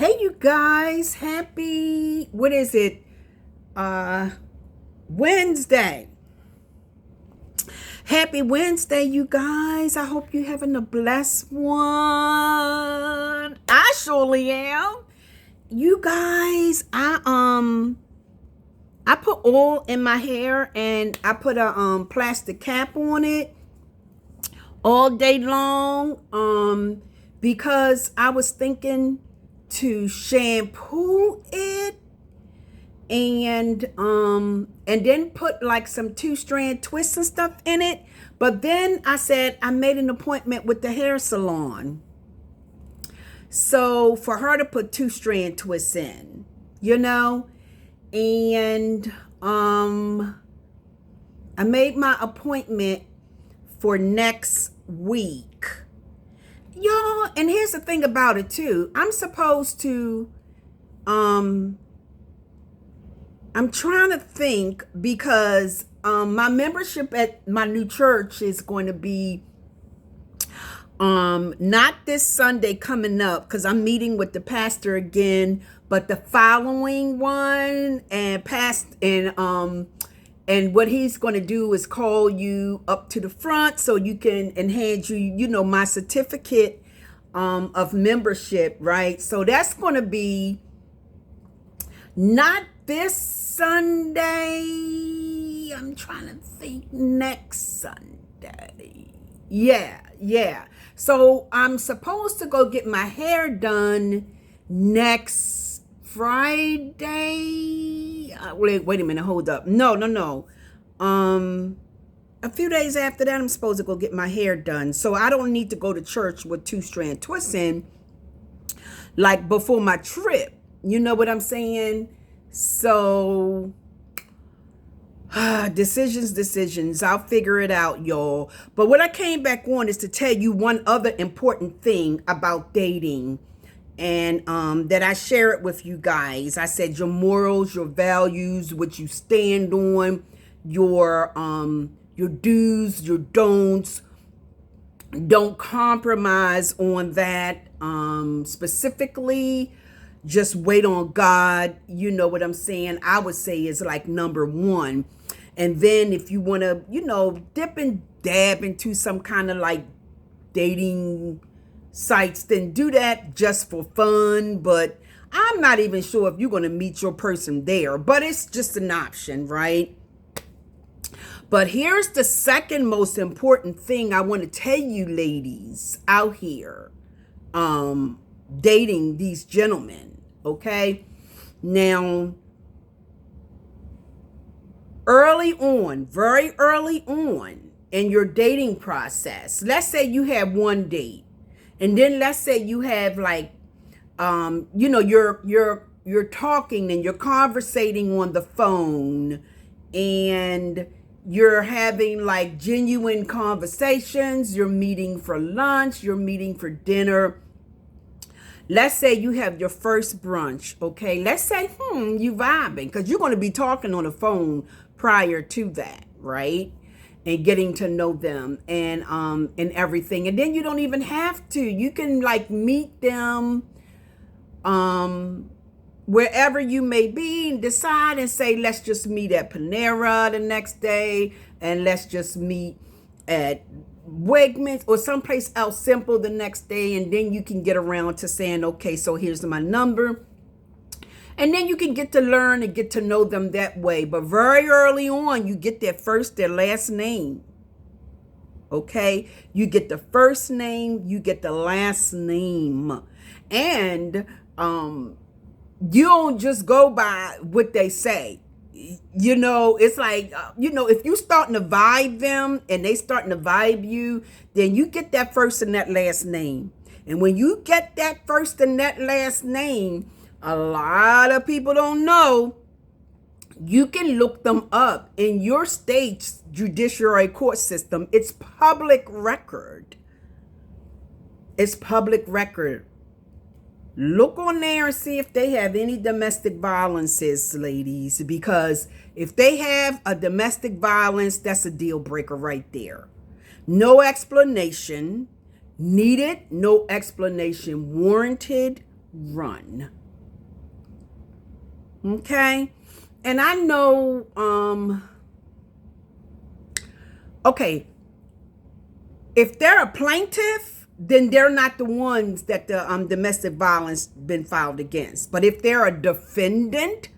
Hey you guys, happy, what is it? Wednesday. Happy Wednesday, you guys. I hope you're having a blessed one. I surely am. You guys, I put oil in my hair and I put a plastic cap on it all day long because I was thinking to shampoo it and then put like some 2-strand twists and stuff in it. But then I said I made an appointment with the hair salon, so for her to put 2-strand twists in, and I made my appointment for next week, y'all. And here's the thing about it too. I'm supposed to I'm trying to think because my membership at my new church is going to be not this Sunday coming up, because I'm meeting with the pastor again, but the following one. And what he's going to do is call you up to the front so you can, and hand you, my certificate of membership, right? So that's going to be not this Sunday. I'm trying to think, next Sunday. Yeah. So I'm supposed to go get my hair done next Friday. Wait a minute, hold up. No. A few days after that, I'm supposed to go get my hair done. So I don't need to go to church with 2-strand twists in, like before my trip. You know what I'm saying? So decisions. I'll figure it out, y'all. But what I came back on is to tell you one other important thing about dating, and that I share it with you guys. I said your morals, your values, what you stand on, your do's, your don'ts. Don't compromise on that. Specifically, just wait on God. You know what I'm saying? I would say is like number one. And then if you want to, dip and dab into some kind of like dating sites, then do that just for fun. But I'm not even sure if you're going to meet your person there, but it's just an option, right? But here's the second most important thing I want to tell you ladies out here, dating these gentlemen, okay? Now, very early on in your dating process, let's say you have one date, and then let's say you have like, you're talking and you're conversating on the phone, and you're having like genuine conversations. You're meeting for lunch, you're meeting for dinner. Let's say you have your first brunch, okay? Let's say, you vibing, because you're going to be talking on the phone prior to that, right? And getting to know them and everything. And then you don't even have to. You can like meet them wherever you may be, and decide and say, let's just meet at Panera the next day, and let's just meet at Wegmans or someplace else simple the next day. And then you can get around to saying, okay, so here's my number. And then you can get to learn and get to know them that way. But very early on, you get their last name. Okay? You get the first name, you get the last name. And you don't just go by what they say. It's like, if you starting to vibe them and they starting to vibe you, then you get that first and that last name. And when you get that first and that last name, a lot of people don't know, you can look them up in your state's judiciary court system. It's public record. Look on there and see if they have any domestic violences, ladies, because if they have a domestic violence, that's a deal breaker right there. No explanation needed, no explanation warranted, run. Okay? And I know, okay, if they're a plaintiff, then they're not the ones that the domestic violence been filed against. But if they're a defendant,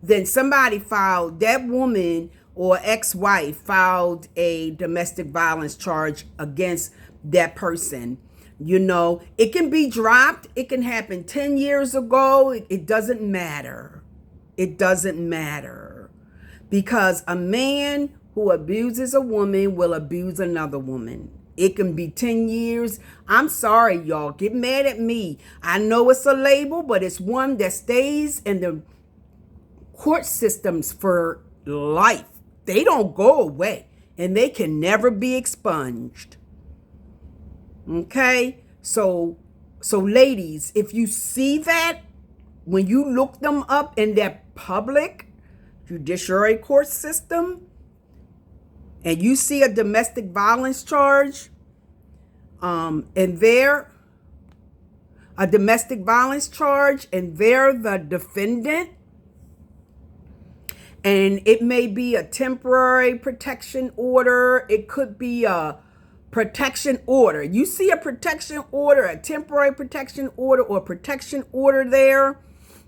then somebody filed, that woman or ex-wife filed a domestic violence charge against that person. You know, it can be dropped. It can happen 10 years ago. It doesn't matter. It doesn't matter. Because a man who abuses a woman will abuse another woman. It can be 10 years. I'm sorry, y'all. Get mad at me. I know it's a label, but it's one that stays in the court systems for life. They don't go away, and they can never be expunged. Okay? So ladies, if you see that, when you look them up in that public judiciary court system, and you see a domestic violence charge, and they're a domestic violence charge, and they're the defendant, and it may be a temporary protection order. It could be a protection order. You see a protection order, a temporary protection order, or protection order there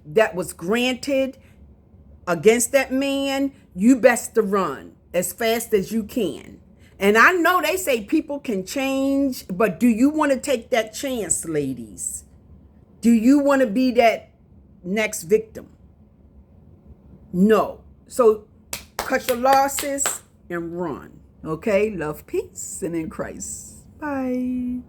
that was granted against that man, you best to run as fast as you can. And I know they say people can change, but do you want to take that chance, ladies? Do you want to be that next victim? No. So cut your losses and run. Okay? Love, peace, and in Christ. Bye.